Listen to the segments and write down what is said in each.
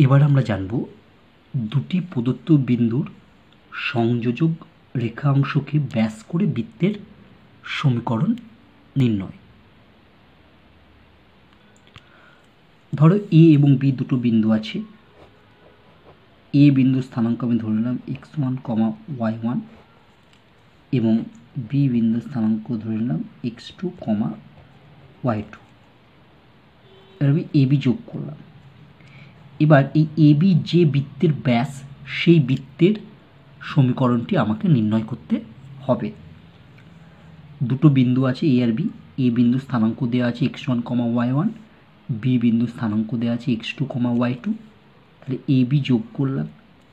এবার আমরা জানব দুটি প্রদত্ত বিন্দুর সংযোজক রেখা অংশকে ব্যাস করে বৃত্তের সমীকরণ নির্ণয়। ধরো এ এবং বি দুটো বিন্দু আছে। এ বিন্দুর স্থানাঙ্ক আমি ধরে নিলাম x1, y1 এবং বি বিন্দুর স্থানাঙ্ক ধরে নিলাম x2, y2। এবার আমি এবি যোগ করলাম। এবার এই এবি যে বৃত্তের ব্যাস সেই বৃত্তের সমীকরণটি আমাকে নির্ণয় করতে হবে। দুটো বিন্দু আছে এ আর বি। এ বিন্দুর স্থানাঙ্ক দেওয়া আছে x1, y1, বি বিন্দুর স্থানাঙ্ক দেওয়া আছে x2, y2। তাহলে এবি যোগ করলাম।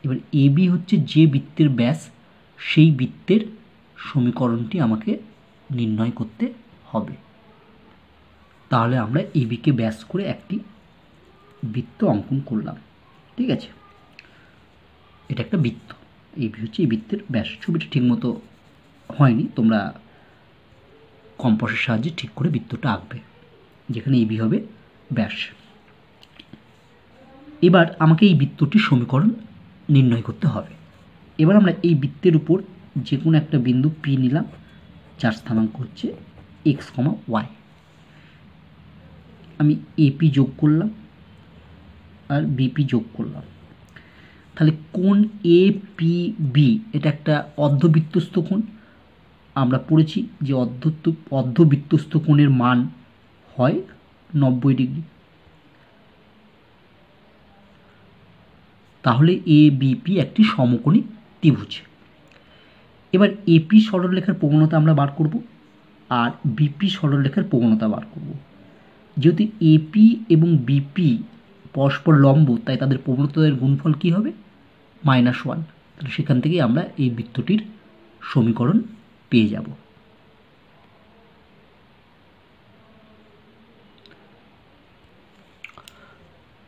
এবার এবি হচ্ছে যে বৃত্তের ব্যাস সেই বৃত্তের সমীকরণটি আমাকে নির্ণয় করতে হবে। তাহলে আমরা এবিকে ব্যাস করে একটি বৃত্ত অঙ্কন করলাম। ঠিক আছে, এটা একটা বৃত্ত। এবি হচ্ছে এই বৃত্তের ব্যাস। ছবিটা ঠিকমতো হয়নি, তোমরা কম্পাসের সাহায্যে ঠিক করে বৃত্তটা আঁকবে, যেখানে এবি হবে ব্যাস। এবার আমাকে এই বৃত্তটির সমীকরণ নির্ণয় করতে হবে। এবার আমরা এই বৃত্তের উপর যে কোনো একটা বিন্দু পি নিলাম, যার স্থানাঙ্ক হচ্ছে x, y। আমি এপি যোগ করলাম আর বিপি যোগ করলাম। তাহলে কোণ এপিবি এটা একটা অর্ধবৃত্তস্থ কোণ। আমরা পড়েছি যে অর্ধবৃত্তস্থ কোণের মান হয় 90 ডিগ্রি। তাহলে এ বিপি একটি সমকোণী ত্রিভুজ। এবার এপি সরলরেখার প্রবণতা আমরা বার করব আর বিপি সরলরেখার প্রবণতা বার করব। যেহেতু এপি এবং বিপি পরস্পর লম্ব, তাই তাদের প্রবণতার গুণফল কী হবে? -1। তাহলে সেখান থেকেই আমরা এই বৃত্তটির সমীকরণ পেয়ে যাব।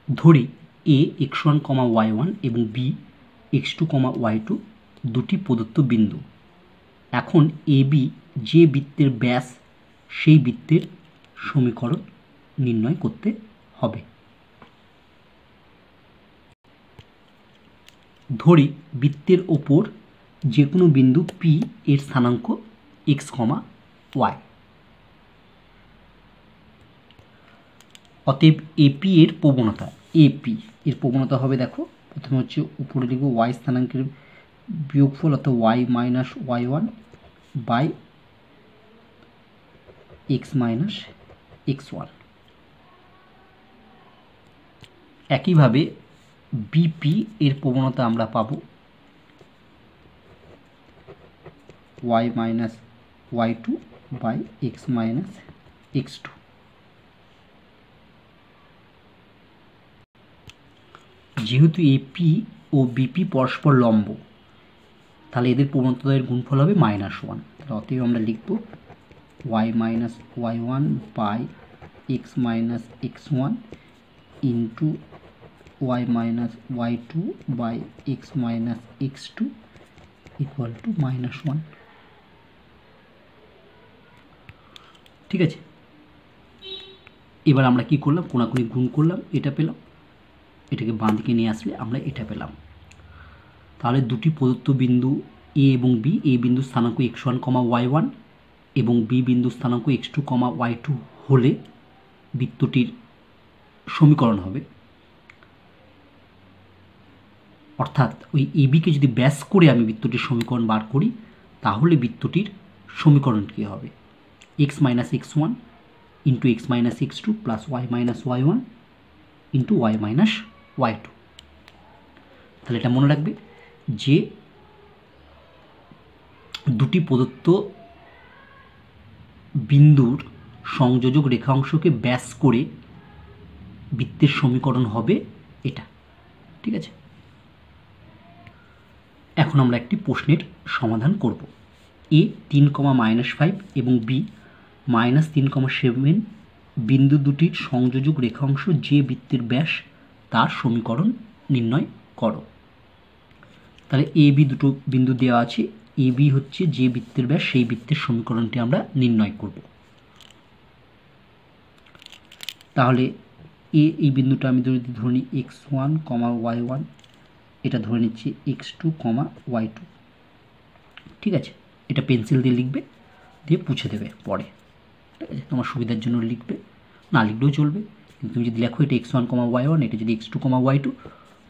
ধরি এ x1, y1 এবং বি x2, y2 দুটি প্রদত্ত বিন্দু। এখন এবি যে বৃত্তের ব্যাস সেই বৃত্তের সমীকরণ নির্ণয় করতে হবে। ধরি বৃত্তের ওপর যে কোনো বিন্দু পি এর স্থানাঙ্ক x, y। অতএব এপি এর প্রবণতা, এপি এর প্রবণতা হবে, দেখো প্রথমে হচ্ছে উপরে লিখব y স্থানাঙ্কের বিয়োগফল অর্থাৎ y minus y1 by x minus x1। একইভাবে বিপি এর প্রবণতা আমরা পাবো y minus y2 by x minus x2। যেহেতু এপি ও বিপি পরস্পর লম্ব, তাহলে এদের প্রবণতার গুণফল হবে -1। তাহলে অতএব আমরা লিখব y minus y1 by x minus x1 into y minus y2 by x minus x2 equal to -1। ঠিক আছে, এবার আমরা কি করলাম? কোণাকুণি গুণ করলাম, এটা পেলাম। এটাকে বাঁ দিকে নিয়ে আসলে আমরা এটা পেলাম। তাহলে দুটি প্রদত্ত বিন্দু এ এবং বি, এ বিন্দু স্থানাঙ্ক x1, y1 এবং বি বিন্দু স্থানাঙ্ক x2, y2 হলে বৃত্তটির সমীকরণ হবে। অর্থাৎ ওই এবিকে যদি ব্যাস করে আমি বৃত্তটির সমীকরণ বার করি, তাহলে বৃত্তটির সমীকরণ কী হবে? x minus x1 into x minus x2 plus y minus y1 into y minus y2। তাহলে এটা মনে রাখবে যে দুটি প্রদত্ত বিন্দুর সংযোজক রেখা অংশকে ব্যাস করে বৃত্তের সমীকরণ হবে এটা। ঠিক আছে, এখন আমরা একটি প্রশ্নের সমাধান করব। এ 3, এবং বি -3, বিন্দু দুটির সংযোজক রেখাংশ যে বৃত্তের ব্যাস তার সমীকরণ নির্ণয় করো। তাহলে এ বি দুটো বিন্দু দেওয়া আছে। এ বি হচ্ছে যে বৃত্তের ব্যাস সেই বৃত্তের সমীকরণটি আমরা নির্ণয় করব। তাহলে এই বিন্দুটা আমি যদি ধরে নিই x1, y1, এটা ধরে নিচ্ছি x2, y2। ঠিক আছে, এটা পেন্সিল দিয়ে লিখবে, দিয়ে পুছে দেবে পরে। ঠিক আছে, তোমার সুবিধার জন্য লিখবে, না লিখলেও চলবে, কিন্তু তুমি যদি লেখো এটা x1, y1, এটা যদি x2, y2,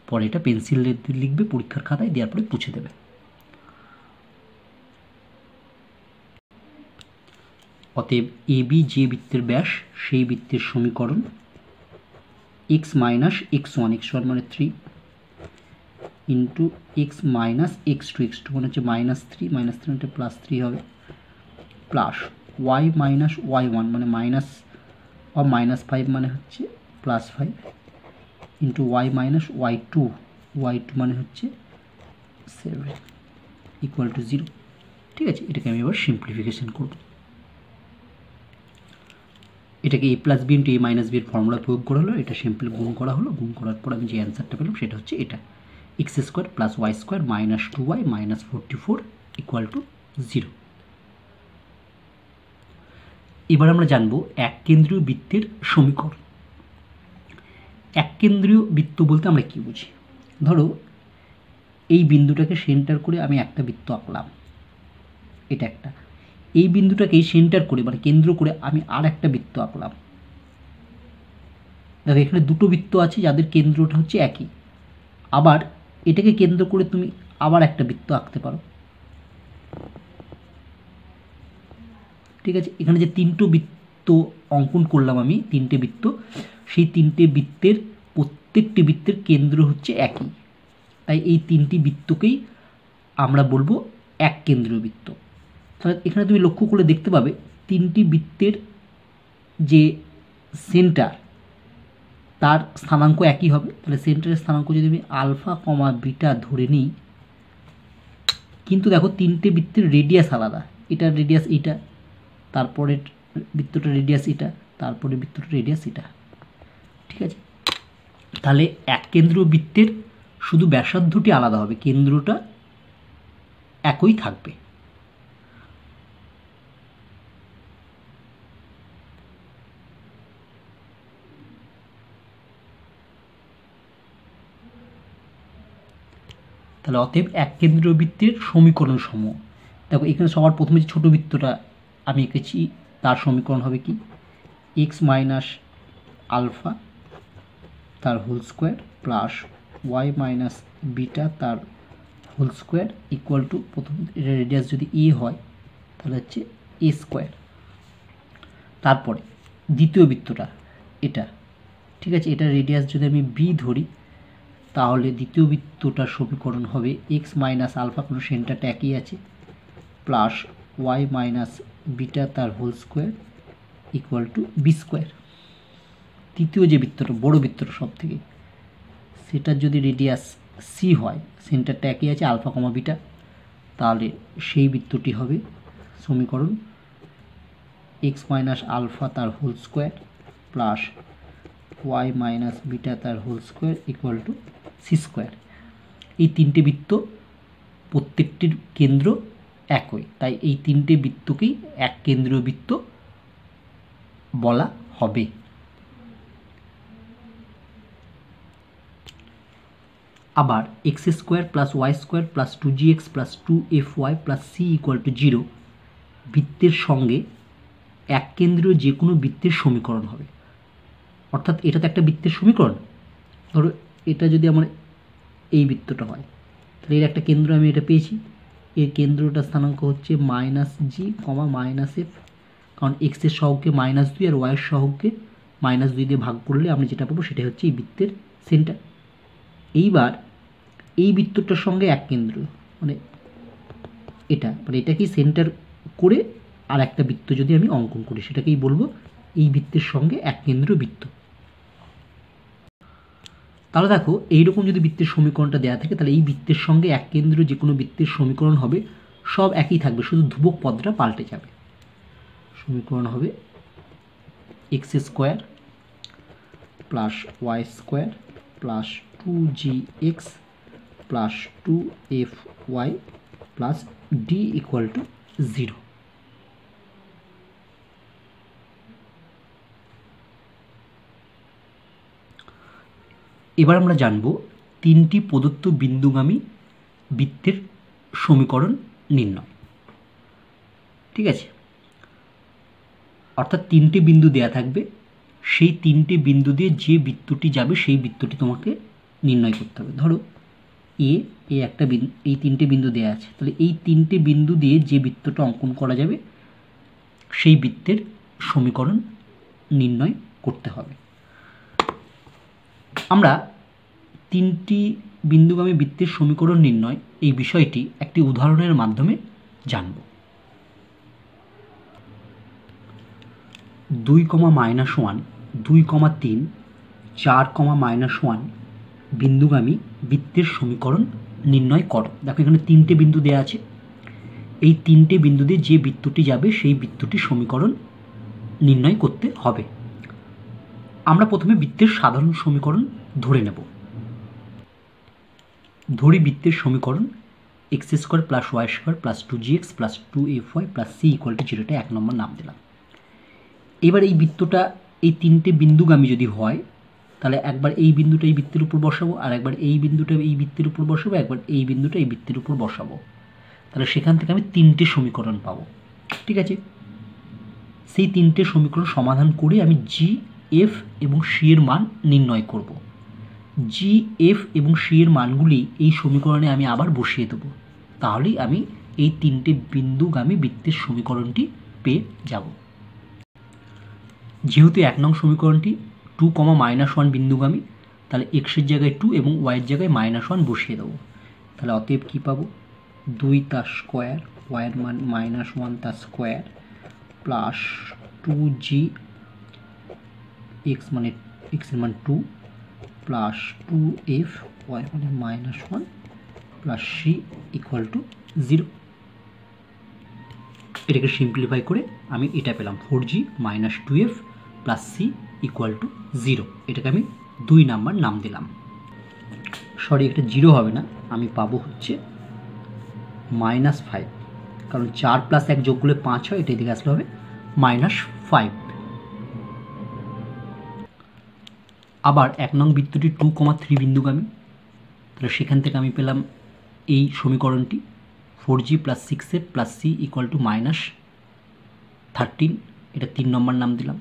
পরে এটা পেন্সিল দিয়ে লিখবে পরীক্ষার খাতায়, দেওয়ার পরে পুছে দেবে। অতএব AB যে বৃত্তের ব্যাস সেই বৃত্তের সমীকরণ x মাইনাস x1 মানে 3 ইন্টু x মাইনাস x2 মানে হচ্ছে -3 মানে +3 হবে, প্লাস y মাইনাস y1 মানে -5 মানে হচ্ছে +5 ইন্টু y মাইনাস y2 মানে হচ্ছে 7 ইকুয়াল টু 0। ঠিক আছে, এটাকে আমি এবার সিম্পলিফিকেশন করব। এটাকে a plus B into a minus বির ফর্মুলা প্রয়োগ করা হলো, এটা সিম্পল গুণ করা হলো, গুণ করার পর আমি যে অ্যান্সারটা পেলাম সেটা হচ্ছে এটা x² plus y² minus 2y minus 44 equal to 0। এবার আমরা জানবো এক কেন্দ্রীয় বৃত্তের সমীকরণ। এক কেন্দ্রীয় বৃত্ত বলতে আমরা কি বুঝি? ধরো এই বিন্দুটাকে সেন্টার করে আমি একটা বৃত্ত আঁকলাম, এটা একটা। এই বিন্দুটাকে সেন্টার করে মানে কেন্দ্র করে আমি আর একটা বৃত্ত আঁকলাম। দেখো এখানে দুটো বৃত্ত আছে যাদের কেন্দ্রটা হচ্ছে একই। আবার এটাকে কেন্দ্র করে তুমি আবার একটা বৃত্ত আঁকতে পারো। ঠিক আছে, এখানে যে তিনটে বৃত্ত অঙ্কন করলাম আমি, তিনটে বৃত্ত, সেই তিনটে বৃত্তের প্রত্যেকটি বৃত্তের কেন্দ্র হচ্ছে একই, তাই এই তিনটি বৃত্তকেই আমরা বলবো এক কেন্দ্রীয় বৃত্ত। তাহলে এখানে তুমি লক্ষ্য করলে দেখতে পাবে তিনটি বৃত্তের যে সেন্টার তার স্থানাঙ্ক একই হবে। তাহলে সেন্টারের স্থানাঙ্ক যদি আমি আলফা, বিটা ধরে নিই, কিন্তু দেখো তিনটে বৃত্তের রেডিয়াস আলাদা, এটার রেডিয়াস এইটা, তারপরে বৃত্তটার রেডিয়াস এটা, তারপরে বৃত্তটার রেডিয়াস এটা। ঠিক আছে, তাহলে এক কেন্দ্রীয় বৃত্তের শুধু ব্যাসার্ধটি আলাদা হবে, কেন্দ্রটা একই থাকবে। তাহলে অতএব এক কেন্দ্রীয় বৃত্তের সমীকরণ সমূহ। দেখো এখানে সবার প্রথমে যে ছোটো বৃত্তটা আমি এঁকেছি তার সমীকরণ হবে কি x মাইনাস আলফা তার whole square plus y minus beta তার হোল স্কোয়ার ইকুয়াল টু, প্রথম রেডিয়াস যদি এ হয় তাহলে হচ্ছে এ স্কোয়ার। তারপরে দ্বিতীয় বৃত্তটা এটা, ঠিক আছে, এটা রেডিয়াস যদি আমি বি ধরি তাহলে দ্বিতীয় বৃত্তটার সমীকরণ হবে এক্স মাইনাস আলফা, কোনো সেন্টারটা একই আছে, প্লাস ওয়াই মাইনাস বিটা তার whole square equal to B square. তৃতীয় যে বৃত্তটা, বড় বৃত্তটা সব থেকে, সেটার যদি রেডিয়াস সি হয়, সেন্টারটা একই আছে আলফা বিটা, তাহলে সেই বৃত্তটি হবে সমীকরণ এক্স মাইনাস আলফা তার whole square plus Y minus beta তার whole square equal to c square. এই তিনটে বৃত্ত প্রত্যেকটির কেন্দ্র একই, তাই এই তিনটে বৃত্তকেই এক কেন্দ্রীয় বৃত্ত বলা হবে। আবার X square plus Y square plus 2gx plus 2fy plus C equal to 0 বৃত্তের সঙ্গে এক কেন্দ্রীয় যে কোনো বৃত্তের সমীকরণ হবে। অর্থাৎ এটা তো একটা বৃত্তের সমীকরণ। ধরো এটা যদি আমার এই বৃত্তটা হয়, তাহলে এর একটা কেন্দ্র আমি এটা পেয়েছি, এর কেন্দ্রটা স্থানাঙ্ক হচ্ছে -g, -f, কারণ এক্সের সহগকে -2 আর ওয়াইয়ের সহগকে -2 দিয়ে ভাগ করলে আমরা যেটা পাবো সেটা হচ্ছে এই বৃত্তের সেন্টার। এইবার এই বৃত্তটার সঙ্গে এক কেন্দ্র মানে এটা, মানে এটাকেই সেন্টার করে আর একটা বৃত্ত যদি আমি অঙ্কন করি সেটাকেই বলবো এই বৃত্তের সঙ্গে এক কেন্দ্রীয় বৃত্ত। তাহলে দেখো এইরকম যদি বৃত্তের সমীকরণটা দেওয়া থাকে তাহলে এই বৃত্তের সঙ্গে এক কেন্দ্রীয় যে কোনো বৃত্তের সমীকরণ হবে, সব একই থাকবে, শুধু ধ্রুবক পদটা পাল্টে যাবে। সমীকরণ হবে X square plus Y square plus 2gx plus 2fy plus D equal to 0। এবার আমরা জানব তিনটি প্রদত্ত বিন্দুগামী বৃত্তের সমীকরণ নির্ণয়। ঠিক আছে, অর্থাৎ তিনটে বিন্দু দেয়া থাকবে, সেই তিনটে বিন্দু দিয়ে যে বৃত্তটি যাবে সেই বৃত্তটি তোমাকে নির্ণয় করতে হবে। ধরো একটা বিন্দু, এই তিনটে বিন্দু দেয়া আছে, তাহলে এই তিনটে বিন্দু দিয়ে যে বৃত্তটা অঙ্কন করা যাবে সেই বৃত্তের সমীকরণ নির্ণয় করতে হবে। আমরা তিনটি বিন্দুগামী বৃত্তের সমীকরণ নির্ণয় এই বিষয়টি একটি উদাহরণের মাধ্যমে জানব। 2,-1, 2,3, 4,-1 বিন্দুগামী বৃত্তের সমীকরণ নির্ণয় করো। দেখো এখানে তিনটে বিন্দু দেওয়া আছে, এই তিনটে বিন্দু দিয়ে যে বৃত্তটি যাবে সেই বৃত্তটির সমীকরণ নির্ণয় করতে হবে। আমরা প্রথমে বৃত্তের সাধারণ সমীকরণ ধরে নেব। ধরি বৃত্তের সমীকরণ x² + y² + 2gx + 2fy + c = 0, এটা 1 নম্বর নাম দিলাম। এবার এই বৃত্তটা এই তিনটে বিন্দুগামী যদি হয় তাহলে একবার এই বিন্দুটা এই বৃত্তের উপর বসাবো, আর একবার এই বিন্দুটা এই বৃত্তের উপর বসাবো, একবার এই বিন্দুটা এই বৃত্তের উপর বসাবো, তাহলে সেখান থেকে আমি তিনটে সমীকরণ পাবো। ঠিক আছে, সেই তিনটে সমীকরণ সমাধান করে আমি জি, এফ এবং সি এর মান নির্ণয় করব। জি, এফ এবং সি এর মানগুলি এই সমীকরণে আমি আবার বসিয়ে দেবো, তাহলেই আমি এই তিনটে বিন্দুগামী বৃত্তের সমীকরণটি পেয়ে যাব। যেহেতু 1 নং সমীকরণটি 2,-1 বিন্দুগামী, তাহলে এক্সের জায়গায় 2 এবং ওয়াইয়ের জায়গায় -1 বসিয়ে দেবো। তাহলে অতএব কী পাবো, 2 তার স্কোয়ার, ওয়াইয়ের মান -1 তার স্কোয়ার, প্লাস 2g, এক্সের মান 2, প্লাস 2f, ওয়াই মানে -1, প্লাস c = 0। এটাকে সিম্পলিফাই করে আমি এটা পেলাম 4g - 2f + c = 0। এটাকে আমি 2 নাম্বার নাম দিলাম। সরি, এটা 0 হবে না, আমি পাবো হচ্ছে -5, কারণ 4 + 1 যোগ করলে 5 হয়, এটা এদিকে আসলে হবে -5। আবার 1 নং বৃত্তটি 2,3 বিন্দুগামী, তাহলে সেখান থেকে আমি পেলাম এই সমীকরণটি 4g + 6f + c = -13, এটা 3 নম্বর নাম দিলাম।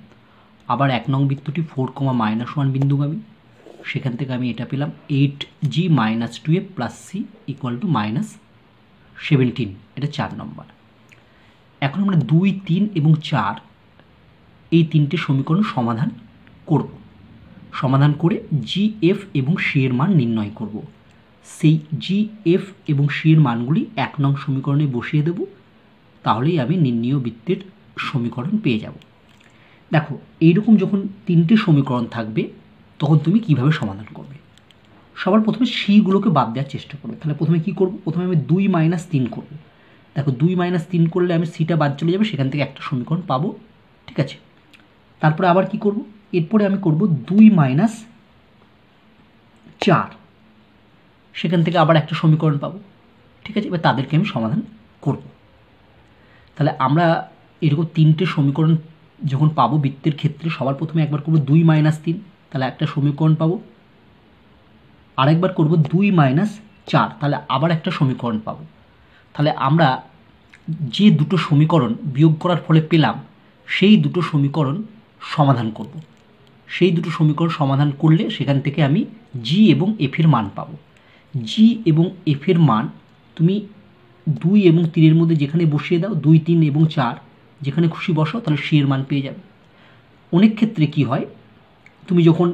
আবার 1 নং বৃত্তটি 4,-1 বিন্দুগামী, সেখান থেকে আমি এটা পেলাম 8g - 2f + c = -17, এটা 4 নম্বর। এখন আমরা 2, 3 এবং 4 এই তিনটে সমীকরণ সমাধান করব। সমাধান করে জি, এফ এবং সি এর মান নির্ণয় করব। সেই জি, এফ এবং সি এর মানগুলি 1 নং সমীকরণে বসিয়ে দেব, তাহলেই আমি নির্ণীয় বৃত্তের সমীকরণ পেয়ে যাব। দেখো এইরকম যখন তিনটে সমীকরণ থাকবে তখন তুমি কিভাবে সমাধান করবে। সবার প্রথমে সিগুলোকে বাদ দেওয়ার চেষ্টা করবে। তাহলে প্রথমে কি করব, প্রথমে আমি 2 - 3 করব। দেখো 2 - 3 করলে আমি সিটা বাদ চলে যাবে, সেখান থেকে একটা সমীকরণ পাবো। ঠিক আছে, তারপরে আবার কি করব, এরপরে আমি করব 2 - 4, সেখান থেকে আবার একটা সমীকরণ পাবো। ঠিক আছে, এবার তাদেরকে আমি সমাধান করব। তাহলে আমরা এরকম তিনটে সমীকরণ যখন পাবো বৃত্তের ক্ষেত্রে, সবার প্রথমে একবার করব 2 - 3, তাহলে একটা সমীকরণ পাবো। আরেকবার করব 2 - 4, তাহলে আবার একটা সমীকরণ পাবো। তাহলে আমরা যে দুটো সমীকরণ বিয়োগ করার ফলে পেলাম সেই দুটো সমীকরণ সমাধান করব। সেই দুটো সমীকরণ সমাধান করলে সেখান থেকে আমি জি এবং এফের মান পাবো। জি এবং এফের মান তুমি 2 এবং 3-এর মধ্যে যেখানে বসিয়ে দাও, 2, 3 এবং 4 যেখানে খুশি বসাও, তাহলে সি এর মান পেয়ে যাবে। অনেক ক্ষেত্রে কি হয়, তুমি যখন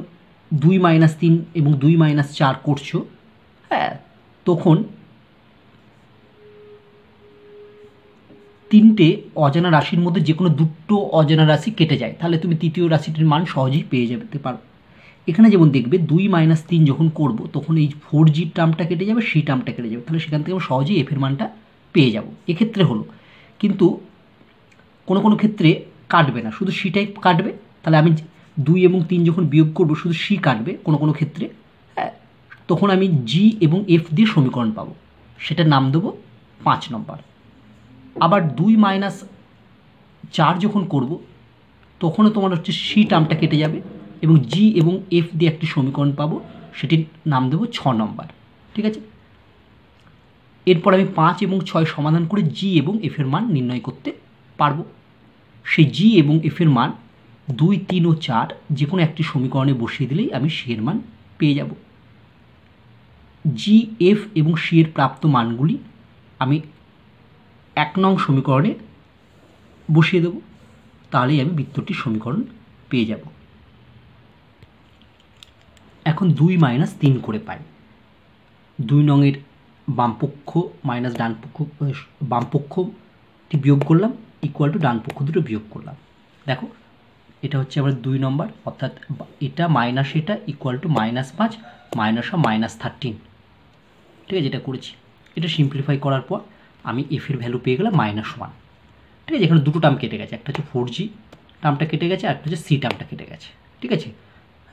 2 - 3 এবং 2 - 4 করছো, হ্যাঁ, তখন তিনটে অজানা রাশির মধ্যে যে কোনো দুটো অজানা রাশি কেটে যায়, তাহলে তুমি তৃতীয় রাশিটির মান সহজেই পেয়ে যেতে পারো। এখানে যেমন দেখবে 2 - 3 যখন করব তখন এই 4g টার্মটা কেটে যাবে, সি টার্মটা কেটে যাবে, তাহলে সেখান থেকে আমরা সহজেই এফের মানটা পেয়ে যাব। এক্ষেত্রে হলো, কিন্তু কোনো কোনো ক্ষেত্রে কাটবে না, শুধু সিটাই কাটবে। তাহলে আমি 2 এবং 3 যখন বিয়োগ করব শুধু সি কাটবে কোনো কোনো ক্ষেত্রে, হ্যাঁ, তখন আমি জি এবং এফ দিয়ে সমীকরণ পাবো, সেটার নাম দেবো 5 নম্বর। আবার 2 - 4 যখন করব তখনও তোমার হচ্ছে সি টার্মটা কেটে যাবে এবং জি এবং এফ দিয়ে একটি সমীকরণ পাবো, সেটির নাম দেবো 6 নম্বর। ঠিক আছে, এরপর আমি 5 এবং 6 সমাধান করে জি এবং এফ এর মান নির্ণয় করতে পারবো। সেই জি এবং এফ এর মান 2, 3 ও 4 যে কোনো একটি সমীকরণে বসিয়ে দিলেই আমি সি এর মান পেয়ে যাব। জি, এফ এবং সি এর প্রাপ্ত মানগুলি আমি 1 নং সমীকরণে বসিয়ে দেব, তাহলেই আমি বৃত্তটির সমীকরণ পেয়ে যাব। এখন 2 - 3 করে পাই। 2 নংয়ের বামপক্ষ মাইনাস ডানপক্ষ, বামপক্ষটি বিয়োগ করলাম, ইকুয়াল টু ডান পক্ষ দুটো বিয়োগ করলাম। দেখো এটা হচ্ছে আবার 2 নম্বর, অর্থাৎ এটা মাইনাস এটা ইকুয়াল টু -5 -13। ঠিক আছে, এটা করেছি। এটা সিম্পলিফাই করার পর আমি এফ এর ভ্যালু পেয়ে গেলাম -1। ঠিক আছে, এখানে দুটো টার্ম কেটে গেছে, একটা হচ্ছে 4G টার্মটা কেটে গেছে, একটা হচ্ছে সি টার্মটা কেটে গেছে। ঠিক আছে,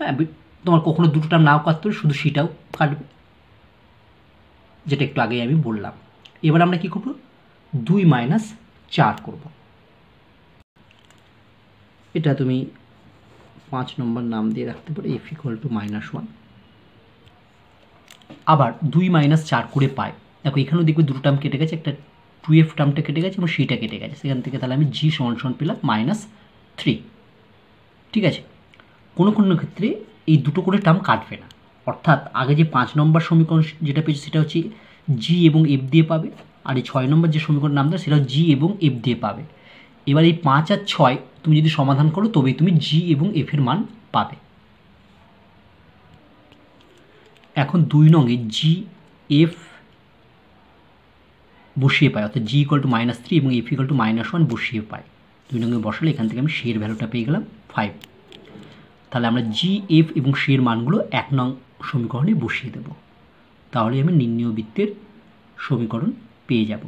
হ্যাঁ, তোমার কখনো দুটো টার্ম নাও কাটতে হবে, শুধু সিটাও কাটবে, যেটা একটু আগেই আমি বললাম। এবার আমরা কি করব, 2 - 4 করব। এটা তুমি 5 নম্বর নাম দিয়ে রাখতে পারো, এফ ইকুয়াল টু -1। আবার 2 - 4 করে পাই। দেখো এখানেও দেখবে দুটো টার্ম কেটে গেছে, একটা 2f টার্মটা কেটে গেছে এবং সিটা কেটে গেছে, সেখান থেকে তাহলে আমি জি সমান পেলাম -3। ঠিক আছে, কোনো কোনো ক্ষেত্রে এই দুটো করে টার্ম কাটবে না, অর্থাৎ আগে যে 5 নম্বর সমীকরণ যেটা পেয়েছে সেটা হচ্ছে জি এবং এফ দিয়ে পাবে, আর এই 6 নম্বর যে সমীকরণ নাম দেয় সেটা জি এবং এফ দিয়ে পাবে। এবার এই 5 আর 6 তুমি যদি সমাধান করো তবেই তুমি জি এবং এফ এর মান পাবে। এখন 2 নংয়ে জি এফ বসিয়ে পাই, অর্থাৎ জি ইকুয়াল টু -3 এবং এফ ইকুয়াল টু -1 বসিয়ে পাই। 2 নংয়ে বসালে এখান থেকে আমি সি এর ভ্যালুটা পেয়ে গেলাম 5। তাহলে আমরা জি, এফ এবং সি এর মানগুলো 1 নং সমীকরণে বসিয়ে দেব, তাহলে আমি নির্ণেয় বৃত্তের সমীকরণ পেয়ে যাব।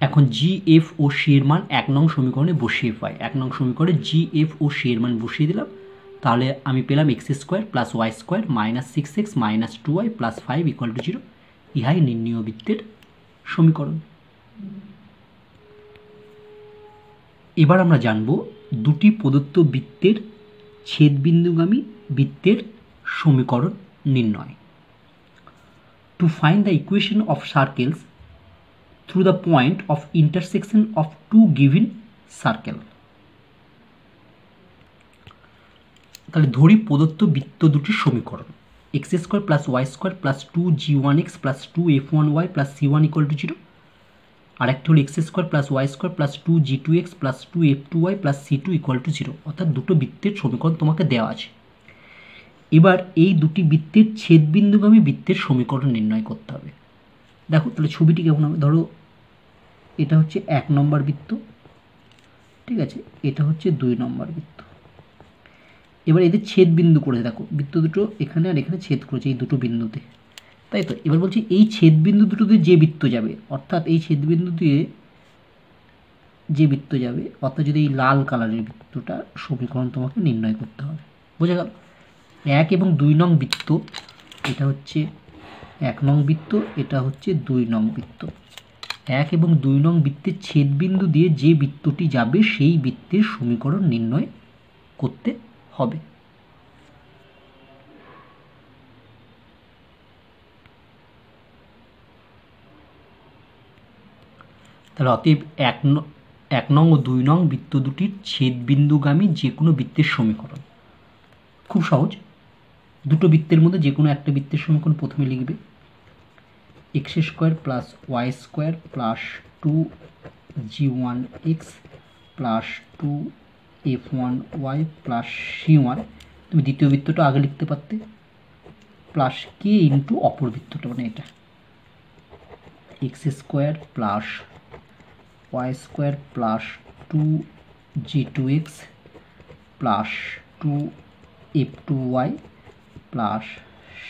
এখন জি, এফ ও সি এর মান 1 নং সমীকরণে বসিয়ে পাই। 1 নং সমীকরণে জি, এফ ও সি এর মান বসিয়ে দিলাম, তাহলে আমি পেলাম x² + y² -6x - 2y + 5 = 0। ইহাই নির্ণেয় বৃত্তের সমীকরণ। এবার আমরা জানব দুটি প্রদত্ত বৃত্তের ছেদবিন্দুগামী বৃত্তের সমীকরণ নির্ণয়। To find the equation of circles through the point of intersection of two given circle. তাহলে ধরি প্রদত্ত বৃত্ত দুটির সমীকরণ x² + y² + 2g1x + 2f1y + c1 = 0, আর একটা হলো x² + y² + 2g2x + 2f2y + c2 = 0, অর্থাৎ দুটো বৃত্তের সমীকরণ তোমাকে দেওয়া আছে। এবার এই দুটি বৃত্তের ছেদবিন্দুগামী বৃত্তের সমীকরণ নির্ণয় করতে হবে। দেখো তাহলে ছবিটি কেমন হবে, ধরো এটা হচ্ছে 1 নম্বর বৃত্ত, ঠিক আছে, এটা হচ্ছে 2 নম্বর বৃত্ত। এবার এদের ছেদ বিন্দু করে দেখো, বৃত্ত দুটো এখানে আর এখানে ছেদ করেছে এই দুটো বিন্দুতে, তাই তো। এবার বলছি এই ছেদ বিন্দু দুটো দিয়ে যে বৃত্ত যাবে, অর্থাৎ এই ছেদ বিন্দু দিয়ে যে বৃত্ত যাবে, অর্থাৎ যদি এই লাল কালারের বৃত্তটা সমীকরণ তোমাকে নির্ণয় করতে হবে। বোঝা গেল? 1 এবং 2 নং বৃত্ত, এটা হচ্ছে 1 নং বৃত্ত, এটা হচ্ছে 2 নং বৃত্ত। 1 এবং 2 নং বৃত্তের ছেদবিন্দু দিয়ে যে বৃত্তটি যাবে সেই বৃত্তের সমীকরণ নির্ণয় করতে হবে। তাহলে অতএব 1 নং ও 2 নং বৃত্ত দুটির ছেদবিন্দুগামী যে কোনো বৃত্তের সমীকরণ খুব সহজ। দুটো বৃত্তের মধ্যে যে কোনো একটা বৃত্তের সমীকরণ প্রথমে লিখবে x² + y² + 2g1x + 2f1y + c1। তুমি দ্বিতীয় বৃত্তটা আগে লিখতে পারতে, প্লাস k ইন্টু অপর বৃত্তটা, মানে এটা x² + y² + 2g2x + 2f2y +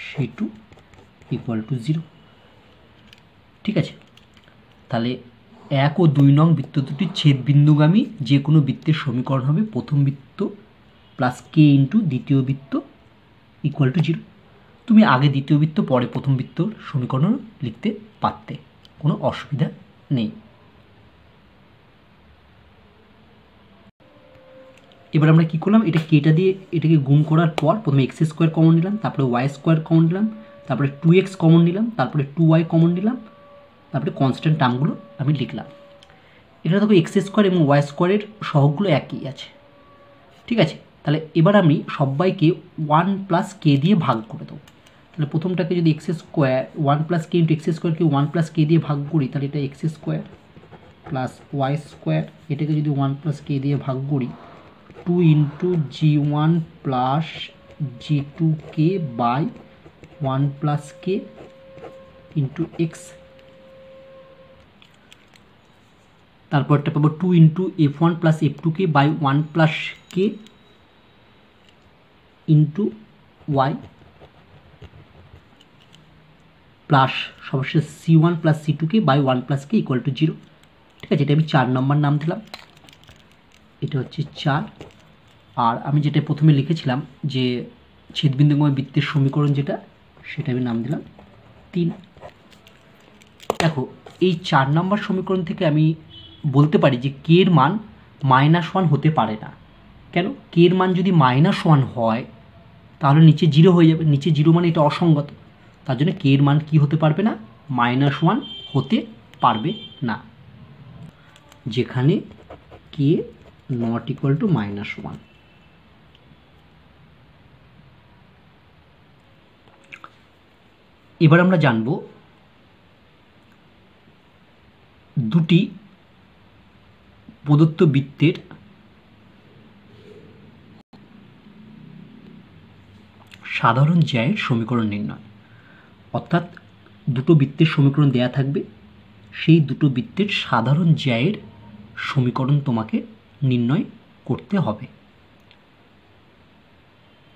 c2 = 0। ঠিক আছে, তাহলে 1 ও 2 নং বৃত্ত দুটির ছেদবিন্দুগামী যে কোনো বৃত্তের সমীকরণ হবে প্রথম বৃত্ত প্লাস k ইন্টু দ্বিতীয় বৃত্ত = 0। তুমি আগে দ্বিতীয় বৃত্ত পরে প্রথম বৃত্তর সমীকরণ লিখতে পারতে, কোনো অসুবিধা নেই। এবার আমরা কী করলাম, এটা কেটা দিয়ে এটাকে গুণ করার পর প্রথমে এক্স স্কোয়ার কমন নিলাম, তারপরে ওয়াই স্কোয়ার কমন নিলাম, তারপরে 2x কমন নিলাম, তারপরে 2y কমন নিলাম, তারপরে কনস্ট্যান্ট টার্মগুলো আমি লিখলাম। এটা দেখো এক্স স্কোয়ার এবং ওয়াই স্কোয়ারের সহগগুলো একই আছে, ঠিক আছে। তাহলে এবার আমি সবাইকে 1 + k দিয়ে ভাগ করে দেবো। তাহলে প্রথমটাকে যদি x square 1 + k into x স্কোয়ারকে 1 + k দিয়ে ভাগ করি, তাহলে এটা x square plus Y square, এটাকে যদি 1 + k দিয়ে ভাগ করি 2 into g1 plus g2k by 1 + k into x, তারপরটা পাবো 2 into f1 plus f2k by 1 + k into y plus সবশেষে c1 plus c2k by 1 + k equal to 0, ঠিক আছে। এটা আমি 4 নম্বর নাম দিলাম, এটা হচ্ছে 4। আর আমি যেটা প্রথমে লিখেছিলাম যে ছেদবিন্দুময় বৃত্তের সমীকরণ যেটা, সেটা আমি নাম দিলাম 3। দেখো এই 4 নম্বর সমীকরণ থেকে আমি বলতে পারি যে k এর মান -1 হতে পারে না। কেন? k এর মান যদি -1 হয় তাহলে নিচে 0 হয়ে যাবে, নিচে 0 মানে এটা অসঙ্গত, তার জন্য k এর মান কি হতে পারবে না, -1 হতে পারবে না, যেখানে k নট ইকুয়াল টু -1। এবার আমরা জানব দুটি প্রদত্ত বৃত্তের সাধারণ জ্যায়ের সমীকরণ নির্ণয়। অর্থাৎ দুটো বৃত্তের সমীকরণ দেয়া থাকবে, সেই দুটো বৃত্তের সাধারণ জ্যায়ের সমীকরণ তোমাকে নির্ণয় করতে হবে।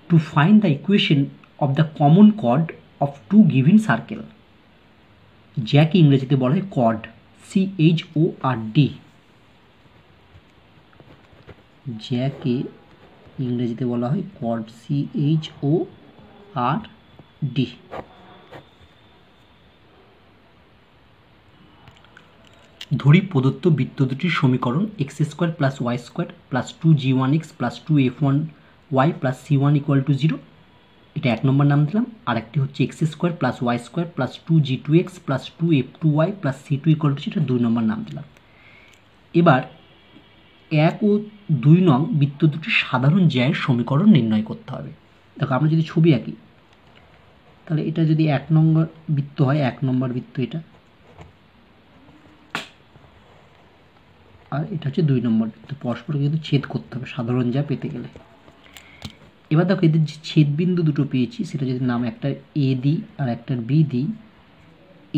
To find the equation of the common chord of two given circle, জ্যাকে ইংরেজিতে বলা হয় কর্ড, CHORD, জ্যাকে ইংরেজিতে বলা হয় কর্ড, CHORD। ধরি প্রদত্ত বৃত্ত দুটির সমীকরণ X square plus Y square plus 2g1x plus 2f1y plus c1 equal to 0, এটা 1 নম্বর নাম দিলাম। আর একটি হচ্ছে X square plus Y square plus 2g2x plus 2f2y plus c2 equal to 0, এটা 2 নম্বর নাম দিলাম। এবার 1 ও 2 নং বৃত্ত দুটির সাধারণ জ্যায়ের সমীকরণ নির্ণয় করতে হবে। দেখো আমরা যদি ছবি আঁকি, তাহলে এটা যদি 1 নম্বর বৃত্ত হয়, 1 নম্বর বৃত্ত এটা, আর এটা হচ্ছে 2 নম্বর বৃত্ত, পরস্পর কিন্তু ছেদ করতে হবে সাধারণ জ্যা পেতে গেলে। এবার দেখো এদের যে ছেদবিন্দু দুটো পেয়েছি, সেটা যদি নাম একটা এ দিই আর একটা বি দিই,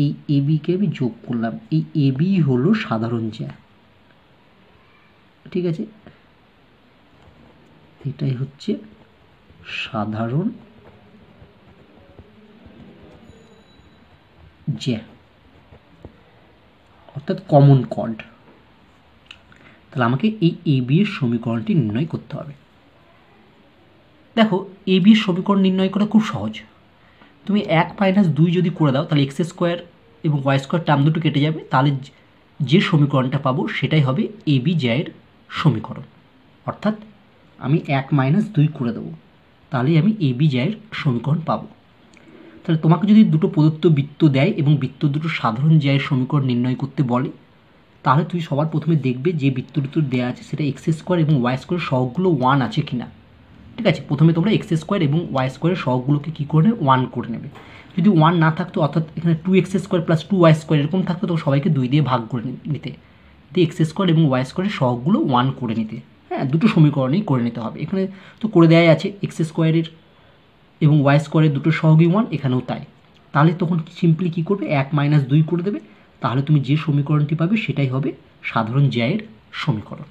এই এ বিকে আমি যোগ করলাম, এই এ বি হলো সাধারণ জ্যা, ঠিক আছে। এটাই হচ্ছে সাধারণ জ্যা, অর্থাৎ কমন কর্ড। তাহলে আমাকে এই এ বি এর সমীকরণটি নির্ণয় করতে হবে। দেখো এ বি এর সমীকরণ নির্ণয় করা খুব সহজ। তুমি 1 - 2 যদি করে দাও, তাহলে এক্স স্কোয়ার এবং ওয়াই স্কোয়ার টার্ম দুটো কেটে যাবে, তাহলে যে সমীকরণটা পাবো সেটাই হবে এ বি জ্যায়ের সমীকরণ। অর্থাৎ আমি 1 - 2 করে দেবো, তাহলেই আমি এ বি জ্যায়ের সমীকরণ পাবো। তাহলে তোমাকে যদি দুটো প্রদত্ত বৃত্ত দেয় এবং বৃত্ত দুটো সাধারণ জ্যায়ের সমীকরণ নির্ণয় করতে বলে, তাহলে তুমি সবার প্রথমে দেখবে যে বৃত্ত দুটো দেওয়া আছে সেটা এক্স স্কোয়ার এবং ওয়াই স্কোয়ারের সহগগুলো 1 আছে কিনা, ঠিক আছে। প্রথমে তোমরা এক্স স্কোয়ার এবং ওয়াই স্কোয়ারের সহগগুলোকে কী করে নেবে, 1 করে নেবে। যদি 1 না থাকতো, অর্থাৎ এখানে 2x square plus 2y square এরকম থাকতো, তো সবাইকে 2 দিয়ে ভাগ করে নিতে, দিয়ে এক্স স্কোয়ার এবং ওয়াই স্কোয়ারের সহগগুলো 1 করে নিতে। হ্যাঁ, দুটো সমীকরণেই করে নিতে হবে। এখানে তো করে দেওয়াই আছে এক্স স্কোয়ারের এবং ওয়াই স্কোয়ারের দুটো সহগই 1, এখানেও তাই। তাহলে তখন সিম্পলি কী করবে, 1 - 2 করে দেবে, তাহলে তুমি যে সমীকরণটি পাবে সেটাই হবে সাধারণ জ্যায়ের সমীকরণ।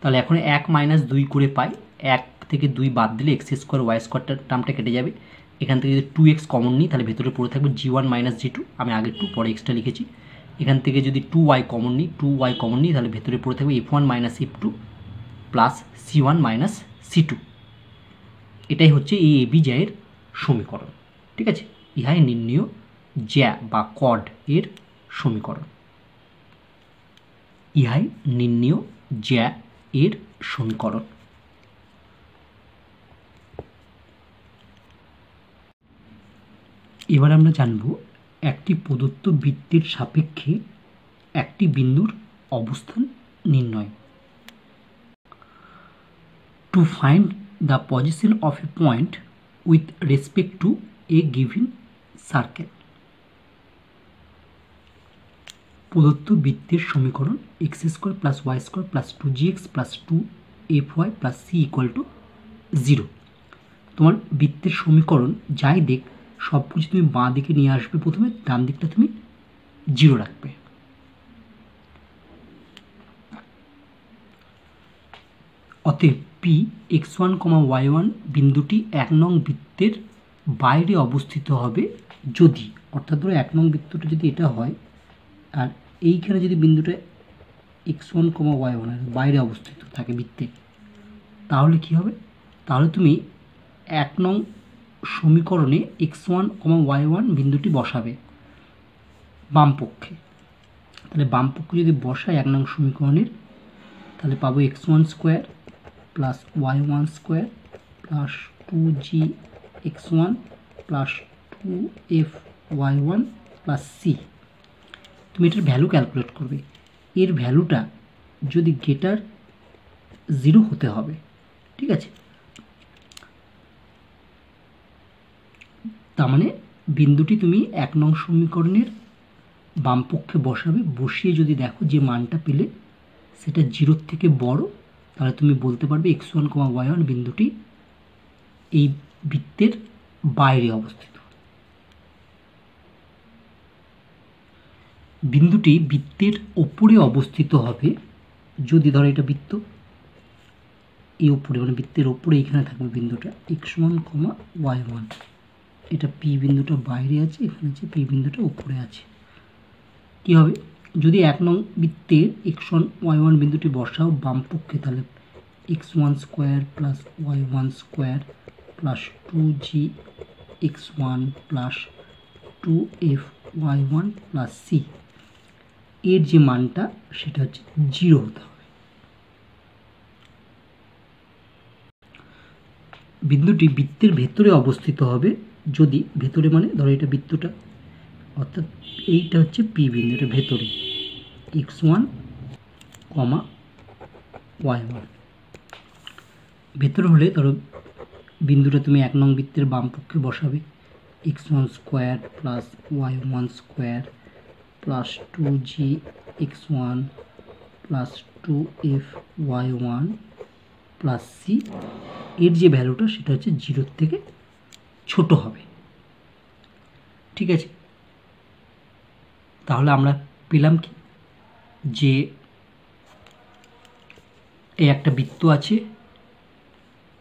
তাহলে এখন 1 - 2 করে পাই, 1 থেকে 2 বাদ দিলে এক্স স্কোয়ার ওয়াই স্কোয়ারটার টার্মটা কেটে যাবে। এখান থেকে যদি 2x কমন নিই, তাহলে ভেতরে পড়ে থাকবে g1 - g2, আমি আগে 2 পরে এক্সটা লিখেছি। এখান থেকে যদি 2y কমন নিই, তাহলে ভেতরে পড়ে থাকবে f1 - f2 plus c1 - c2। এটাই হচ্ছে এই এ বি জ্যায়ের সমীকরণ, ঠিক আছে। ইহাই নির্ণেয় জ্যা বা কর্ড এর সমীকরণ, ইহাই নির্ণেয় জ্যা এর সমীকরণ। এবার আমরা জানব একটি প্রদত্ত বৃত্তের সাপেক্ষে একটি বিন্দুর অবস্থান নির্ণয়। To find the position of a point with respect to a given circle. প্রদত্ত বৃত্তের সমীকরণ X square plus Y square plus 2gx plus 2fy plus c equal to 0। তোমার বৃত্তের সমীকরণ যাই দেখ সব কিছু তুমি বাঁ দিকে নিয়ে আসবে, প্রথমে ডান দিকটা তুমি 0 রাখবে। অতএব পি x1, y1 বিন্দুটি 1 নং বৃত্তের বাইরে অবস্থিত হবে যদি, অর্থাৎ ধরো 1 নং বৃত্তটা যদি এটা হয় আর এইখানে যদি বিন্দুটা x1, y1 বাইরে অবস্থিত থাকে বৃত্তে, তাহলে কি হবে? তাহলে তুমি 1 নং সমীকরণে x1, y1 বিন্দুটি বসাবে বাম পক্ষে। তাহলে বাম পক্ষে যদি বসায় 1 নং সমীকরণের, তাহলে পাবো x1 square plus y1 square plus 2gx1 plus 2fy1 plus c। তুমি এটার ভ্যালু ক্যালকুলেট করবে। এর ভ্যালুটা যদি গ্রেটার 0 হতে হবে, ঠিক আছে? তার মানে বিন্দুটি তুমি 1 নং সমীকরণের বাম পক্ষে বসাবে, বসিয়ে যদি দেখো যে মানটা পেলে সেটা 0 থেকে বড়, তাহলে তুমি বলতে পারবে x1, y1 বিন্দুটি এই বৃত্তের বাইরে অবস্থিত। বিন্দুটি বৃত্তের ওপরে অবস্থিত হবে যদি, ধরো এটা বৃত্ত, এই ওপরে মানে বৃত্তের ওপরে এখানে থাকবে বিন্দুটা x1, y1। এটা পি বিন্দুটা বাইরে আছে, এখানে আছে পি বিন্দুটা উপরে আছে। কি হবে? যদি 1 নং বৃত্তের x1, y1 বিন্দুটি বসাও বাম পক্ষে, তাহলে x1 square plus y1 square plus 2gx1 plus 2fy1 plus c, এর যে মানটা সেটা হচ্ছে 0 হতে হবে। বিন্দুটি বৃত্তের ভেতরে অবস্থিত হবে যদি, ভেতরে মানে ধরো এটা বৃত্তটা, অর্থাৎ এইটা হচ্ছে পি বিন্দু, এটা ভেতরে x1, y1 ভেতরে হলে ধরো বিন্দুটা তুমি 1 নং বৃত্তের বাম পক্ষে বসাবে x1 square plus y1 square plus 2gx1 plus 2fy1 plus c, এর যে ভ্যালুটা সেটা হচ্ছে 0 থেকে ছোট হবে। ঠিক আছে? তাহলে আমরা পেলাম কি, যে এই একটা বৃত্ত আছে,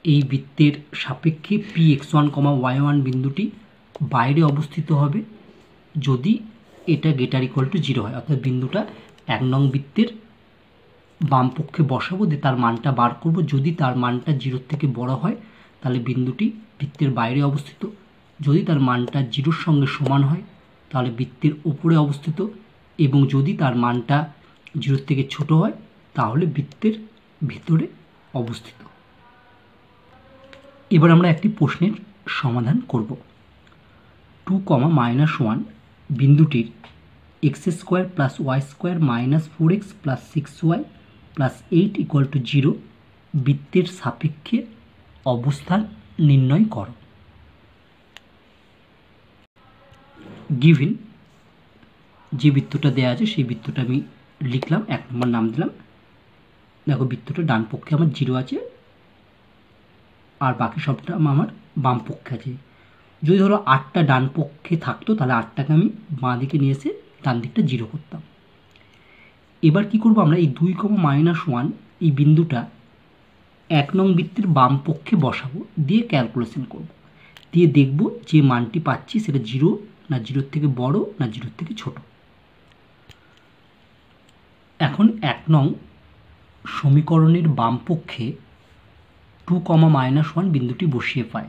এই বৃত্তের সাপেক্ষে পি x1, y1 বিন্দুটি বাইরে অবস্থিত হবে যদি এটা গ্রেটার ইকুয়াল টু 0 হয়। অর্থাৎ বিন্দুটা 1 নং বৃত্তের বাম পক্ষে বসাবো, দিয়ে তার মানটা বার করব। যদি তার মানটা 0 থেকে বড় হয় তাহলে বিন্দুটি বৃত্তের বাইরে অবস্থিত, যদি তার মানটা 0-র সঙ্গে সমান হয় তাহলে বৃত্তের উপরে অবস্থিত, এবং যদি তার মানটা 0 থেকে ছোট হয় তাহলে বৃত্তের ভিতরে অবস্থিত। এবার আমরা একটি প্রশ্নের সমাধান করব। 2, -1 বিন্দুটির x square plus Y square minus 4x plus 6y plus 8 equal to 0 বৃত্তের সাপেক্ষে অবস্থান নির্ণয় করো। গিভেন যে বৃত্তটা দেওয়া আছে সেই বৃত্তটা আমি লিখলাম, 1 নম্বর নাম দিলাম। দেখো বৃত্তটা ডান পক্ষে আমার 0 আছে আর বাকি সবটা আমার বাম পক্ষে আছে। যদি ধরো 8টা ডান পক্ষে থাকতো তাহলে 8টাকে আমি বাঁ দিকে নিয়ে এসে ডান দিকটা 0 করতাম। এবার কি করব আমরা, এই 2, -1 এই বিন্দুটা 1 নং বৃত্তের বাম পক্ষে বসাবো, দিয়ে ক্যালকুলেশন করব, দিয়ে দেখব যে মানটি পাচ্ছি সেটা 0 না 0-র থেকে বড় না 0-র থেকে ছোট। এখন 1 নং সমীকরণের বাম পক্ষে 2, -1 বিন্দুটি বসিয়ে পাই।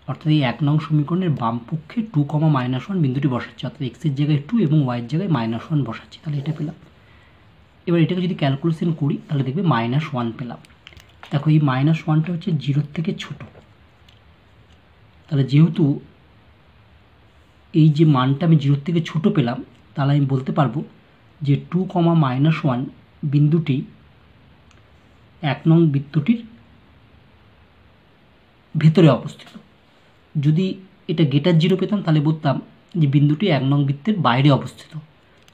অর্থাৎ এই 1 নং সমীকরণের বাম পক্ষে 2, -1 বিন্দুটি বসাচ্ছি, অর্থাৎ x এর জায়গায় 2 এবং y এর জায়গায় -1 বসাচ্ছি। তাহলে এটা পেলাম। এবার এটাকে যদি ক্যালকুলেশন করি তাহলে দেখবে -1 পেলাম। দেখো এই -1টা হচ্ছে 0 থেকে ছোট, তাহলে যেহেতু এই যে মানটা আমি 0 থেকে ছোট পেলাম, তাহলে আমি বলতে পারবো যে 2, -1 বিন্দুটি 1 নং বৃত্তটির ভেতরে অবস্থিত। যদি এটা >0 পেতাম তাহলে বলতাম যে বিন্দুটি 1 নং বৃত্তের বাইরে অবস্থিত।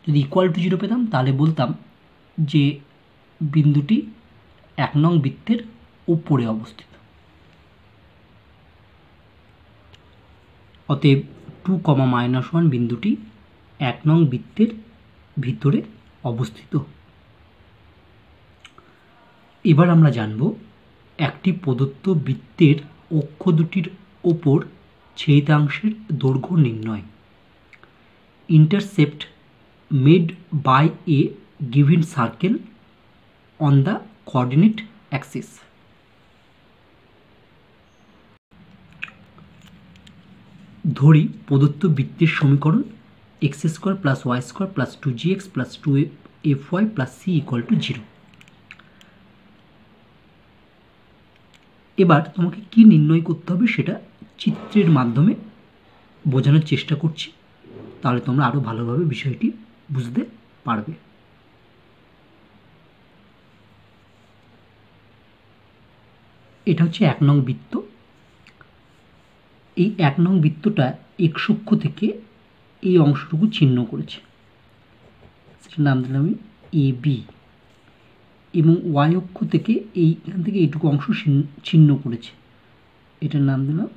যদি =0 পেতাম তাহলে বলতাম যে বিন্দুটি 1 নং বৃত্তের উপরে অবস্থিত। অতএব 2, -1 বিন্দুটি 1 নং বৃত্তের ভিতরে অবস্থিত। এবার আমরা জানব একটি প্রদত্ত বৃত্তের অক্ষ দুটির ওপর ছেদিতাংশের দৈর্ঘ্য নির্ণয়। Intercept made by a given circle on the coordinate axis. ধরি প্রদত্ত বৃত্তের সমীকরণ x² + y² + 2gx + 2fy + c = 0। এবার তোমাকে কি নির্ণয় করতে হবে সেটা চিত্রের মাধ্যমে বোঝানোর চেষ্টা করছি, তাহলে তোমরা আরও ভালোভাবে বিষয়টি বুঝতে পারবে। এটা হচ্ছে 1 নং বৃত্ত। এই 1 নং বৃত্তটা x অক্ষ থেকে এই অংশটুকু চিহ্ন করেছে, সেটার নাম দিলাম আমি AB, এবং y অক্ষ থেকে এইখান থেকে এইটুকু অংশ চিহ্ন করেছে, এটার নাম দিলাম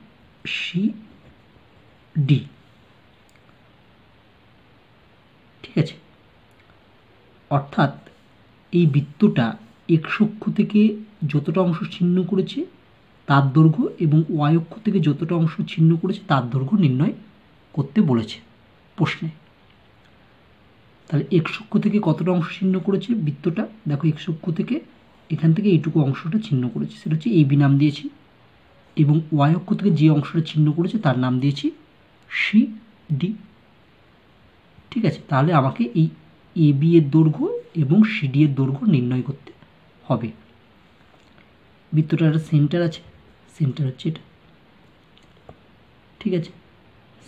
CD। ঠিক আছে, অর্থাৎ এই বৃত্তটা x অক্ষ থেকে যতটা অংশ চিহ্ন করেছে তার দৈর্ঘ্য এবং y অক্ষ থেকে যতটা অংশ চিহ্ন করেছে তার দৈর্ঘ্য নির্ণয় করতে বলেছে প্রশ্নে। তাহলে x অক্ষ থেকে কতটা অংশ চিহ্ন করেছে বৃত্তটা, দেখো x অক্ষ থেকে এখান থেকে এইটুকু অংশটা চিহ্ন করেছে, সেটা হচ্ছে AB নাম দিয়েছি, এবং y অক্ষ থেকে যে অংশটা চিহ্ন করেছে তার নাম দিয়েছি CD। ঠিক আছে, তাহলে আমাকে এই AB এর দৈর্ঘ্য এবং CD এর দৈর্ঘ্য নির্ণয় করতে হবে। বৃত্তটার একটা সেন্টার আছে, সেন্টার হচ্ছে এটা। ঠিক আছে,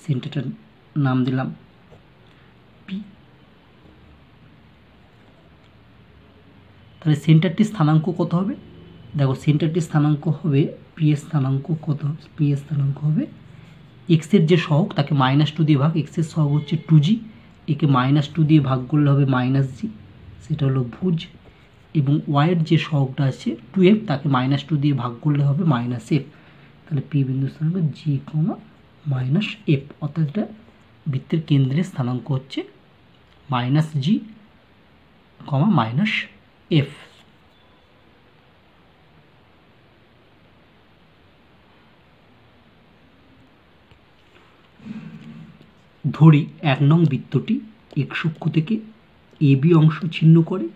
সেন্টারটার নাম দিলাম P। তাহলে সেন্টারটির স্থানাঙ্ক কত হবে? দেখো সেন্টারটির স্থানাঙ্ক হবে P এর স্থানাঙ্ক কত? P এর স্থানাঙ্ক হবে x এর যে সহগ তাকে -2 দিয়ে ভাগ, x এর সহগ হচ্ছে 2g, একে -2 দিয়ে ভাগ করলে হবে -g, সেটা হলো ভুজ, এবং y এর যে সহগটা আছে 2f, তাকে -2 দিয়ে ভাগ করলে হবে -f। তাহলে P বিন্দুর স্থানাঙ্ক g, -f, অর্থাৎ এটা বৃত্তের কেন্দ্রের স্থানাঙ্ক হচ্ছে -g, -f। ধরি 1 নং বৃত্তটি x অক্ষ থেকে AB অংশ চিহ্ন করে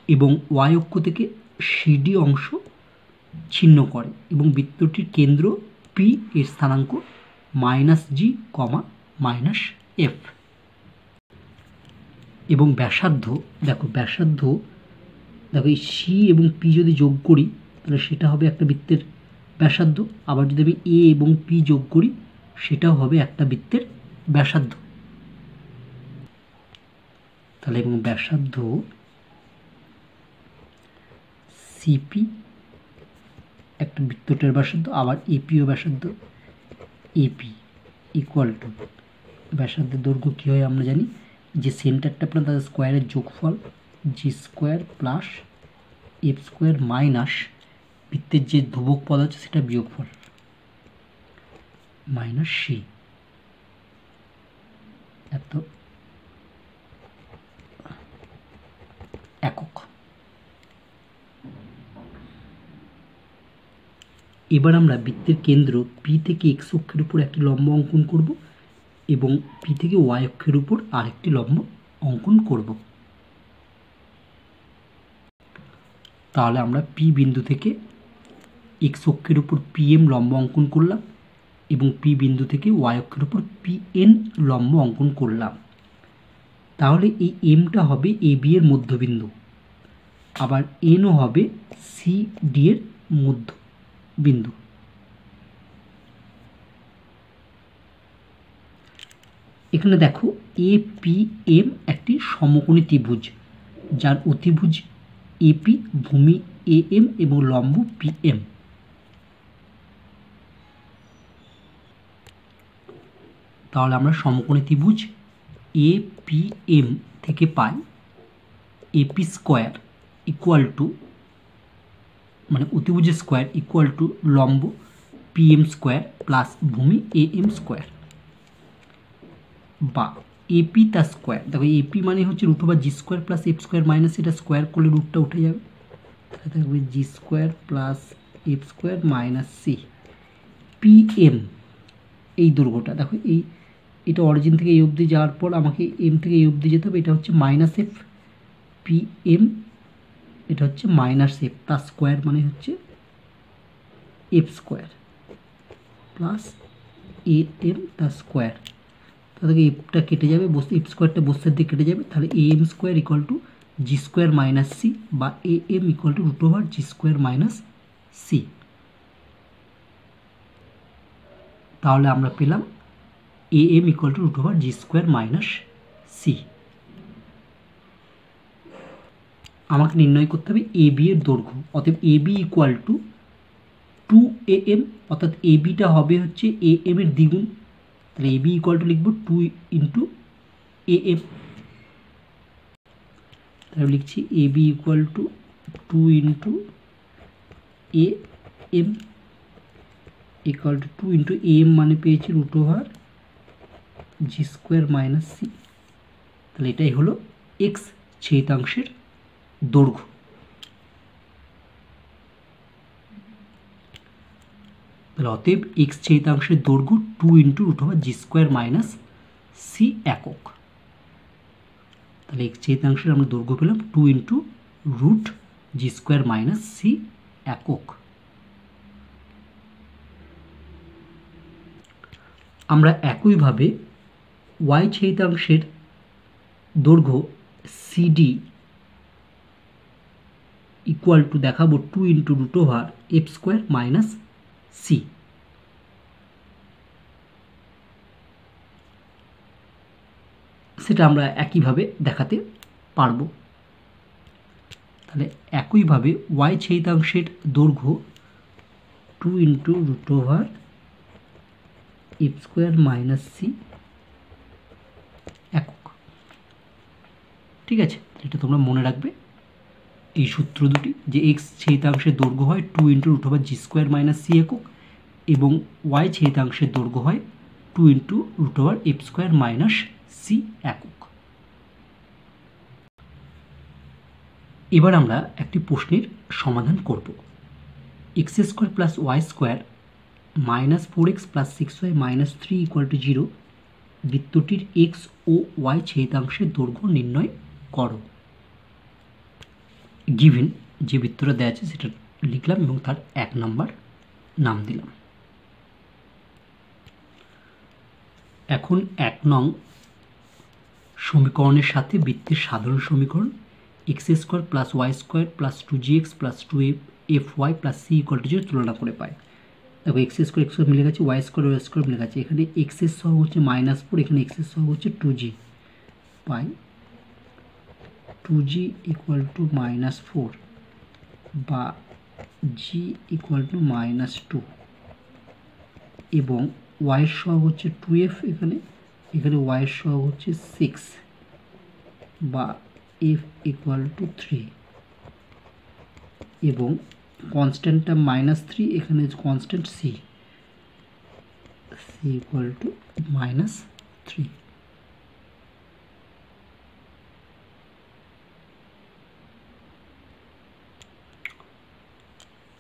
এবং y অক্ষ থেকে CD অংশ চিহ্ন করে, এবং বৃত্তটির কেন্দ্র P এর স্থানাঙ্ক -g, -f, এবং ব্যাসার্ধ, দেখো ব্যাসার্ধ, দেখো এই C এবং P যদি যোগ করি তাহলে সেটা হবে একটা বৃত্তের ব্যাসার্ধ, আবার যদি আমি A এবং P যোগ করি সেটাও হবে একটা বৃত্তের ব্যাসার্ধ। তাহলে এবং ব্যাসার্ধ CP একটা বৃত্তটার ব্যাসার্ধ, আবার APও ব্যাসার্ধ, AP = ব্যাসার্ধের দৈর্ঘ্য কী হয় আমরা জানি যে সেন্টারটা আপনার তাদের স্কোয়ারের যোগফল g² + f² - বৃত্তের যে ধ্রুবক পদ আছে সেটা বিয়োগফল -c, এত একক। এবার আমরা বৃত্তের কেন্দ্র P থেকে x অক্ষের উপর একটি লম্ব অঙ্কন করব এবং P থেকে y অক্ষের উপর আরেকটি লম্ব অঙ্কন করব। তাহলে আমরা P বিন্দু থেকে x অক্ষের উপর PM লম্ব অঙ্কন করলাম এবং P বিন্দু থেকে y অক্ষের উপর PN লম্ব অঙ্কন করলাম। তাহলে এই এমটা হবে এ বি এর মধ্যবিন্দু, আবার এনও হবে সি ডি এর মধ্যবিন্দু। এখানে দেখো এ পি এম একটি সমকোণী ত্রিভুজ, যার অতিভুজ এপি, ভূমি এ এম এবং লম্ব পি এম। তাহলে আমরা সমকোণী ত্রিভুজ এ পি এম থেকে পাই এপি স্কোয়ার ইকুয়াল টু, মানে অতিভুজের স্কোয়ার ইকুয়াল টু লম্ব পি এম স্কোয়ার প্লাস ভূমি এ এম স্কোয়ার, বা এপি তার স্কোয়ার। দেখো এপি মানে হচ্ছে root over g square plus f square minus, এটা স্কোয়ার করলে রুটটা উঠে যাবে, তাহলে থাকবে g square plus f square minus c. P M এই দৈর্ঘ্যটা দেখো, এটা অরিজিন থেকে এই অবধি যাওয়ার পর আমাকে এম থেকে এই অবধি যেতে হবে, এটা হচ্ছে মাইনাস এফ। পি এম এটা হচ্ছে মাইনাস এফ, তার স্কোয়ার মানে হচ্ছে F square plus A M তার স্কোয়ার। তাহলে এফটা কেটে যাবে, এফ স্কোয়ারটা বসের দিকে কেটে যাবে, তাহলে A M square equal to g square minus c, বা A M equal to root over g square minus c. তাহলে আমরা পেলাম A M equal to root over g square minus c. আমাকে নির্ণয় করতে হবে এ বি এর দৈর্ঘ্য, অতএব এ বি ইকুয়াল টু 2am, অর্থাৎ এ বিটা হবে হচ্ছে এ এম এর দ্বিগুণ, তাহলে এ বি ইকুয়াল টু লিখব 2 ইন্টু এ এম। তাহলে লিখছি A B equal to 2 into A M equal to 2 into A M মানে পেয়েছি root over g square minus c. তাহলে এটাই হলো এক্স ছেদাংশের দৈর্ঘ্য। তাহলে অতএব এক্স ছেদাংশের দৈর্ঘ্য 2 into root over g square minus C একক। তাহলে এক্স ছেদাংশের আমরা দৈর্ঘ্য পেলাম 2 ইন্টু রুট জি স্কোয়ার মাইনাস সি একক। আমরা একইভাবে ওয়াই ছেদাংশের দৈর্ঘ্য সিডি ইকুয়াল টু দেখাবো 2 into root over F square minus C. সেটা আমরা একইভাবে দেখাতে পারবো। তাহলে একইভাবে ওয়াই ছেদাংশের দৈর্ঘ্য 2 into root over F square minus C একক। ঠিক আছে, এটা তোমরা মনে রাখবে এই সূত্র দুটি, যে এক্স ছেদাংশের দৈর্ঘ্য হয় 2 into root over g square minus C একক, এবং ওয়াই ছেদাংশের দৈর্ঘ্য হয় 2 into root over F square minus C একক। এবার আমরা একটি প্রশ্নের সমাধান করব। X square plus Y square minus 4x plus 6y minus 3 equal to 0 বৃত্তটির এক্স ও ওয়াই ছেদাংশের দৈর্ঘ্য নির্ণয় করো। গিভেন যে বৃত্তটা দেওয়া আছে সেটা লিখলাম এবং তার 1 নম্বর নাম দিলাম। এখন 1 নং সমীকরণের সাথে বৃত্তের সাধারণ সমীকরণ X square plus Y square plus 2gx plus 2fy plus C equal to 0 তুলনা করে পাই। দেখো এক্স স্কোয়ার মিলে গেছে, ওয়াই স্কোয়ার মিলে গেছে, এখানে এক্স এর সহগ হচ্ছে -4, এখানে এক্স এর সহগ হচ্ছে 2g, pi 2g equal to -4 বা g ইকুয়াল টু -2, এবং ওয়াই এর সহগ হচ্ছে 2f, এখানে ওয়াই এর সহগ হচ্ছে 6 বা f ইকুয়াল টু 3, এবং কনস্ট্যান্টটা -3, এখানে কনস্ট্যান্ট c ইকুয়াল টু -3।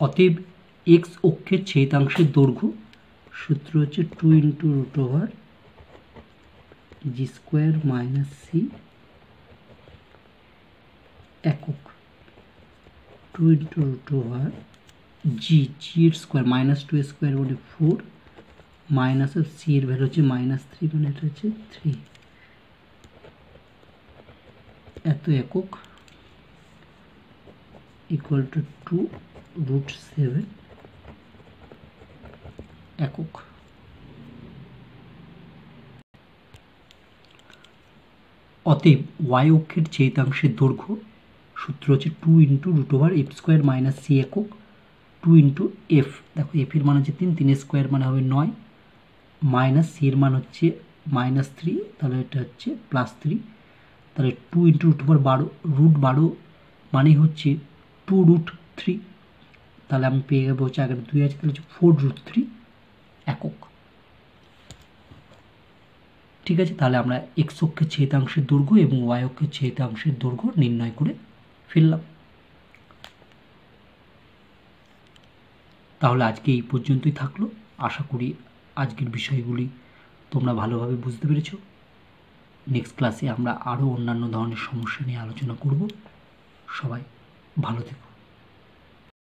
অতএব এক্স অক্ষের ছেদাংশের দৈর্ঘ্য সূত্র হচ্ছে 2 into root over g square minus C একক, 2 ইন্টু রুট ওভার জি এর স্কোয়ার -2 স্কোয়ার মানে 4 মাইনাস অফ সি এর ভ্যালু হচ্ছে -3 মানে এটা হচ্ছে 3 এত একক ইকুয়াল টু 2√7 একক। অতএব ওয়াই অক্ষের ছেদিতাংশের দৈর্ঘ্য সূত্র হচ্ছে 2 × √f² - c একক 2 × f, দেখো f এর মান হচ্ছে 3, 3 স্কোয়ার মানে হবে 9, মাইনাস c এর মান হচ্ছে -3, তাহলে এটা হচ্ছে +3, তাহলে 2 × √12 মানেই হচ্ছে 2√3, তাহলে আমি পেয়ে যাবো হচ্ছে আগে 2 আছে তাহলে হচ্ছে 4√3 একক। ঠিক আছে, তাহলে আমরা এক্স অক্ষের ছেদিতাংশের দৈর্ঘ্য এবং ওয়াই অক্ষের ছেদিতাংশের দৈর্ঘ্য নির্ণয় করে ফেললাম। তাহলে আজকে এই পর্যন্তই থাকলো। আশা করি আজকের বিষয়গুলি তোমরা ভালোভাবে বুঝতে পেরেছো। নেক্সট ক্লাসে আমরা আরও অন্যান্য ধরনের সমস্যা নিয়ে আলোচনা করব। সবাই ভালো থেকো।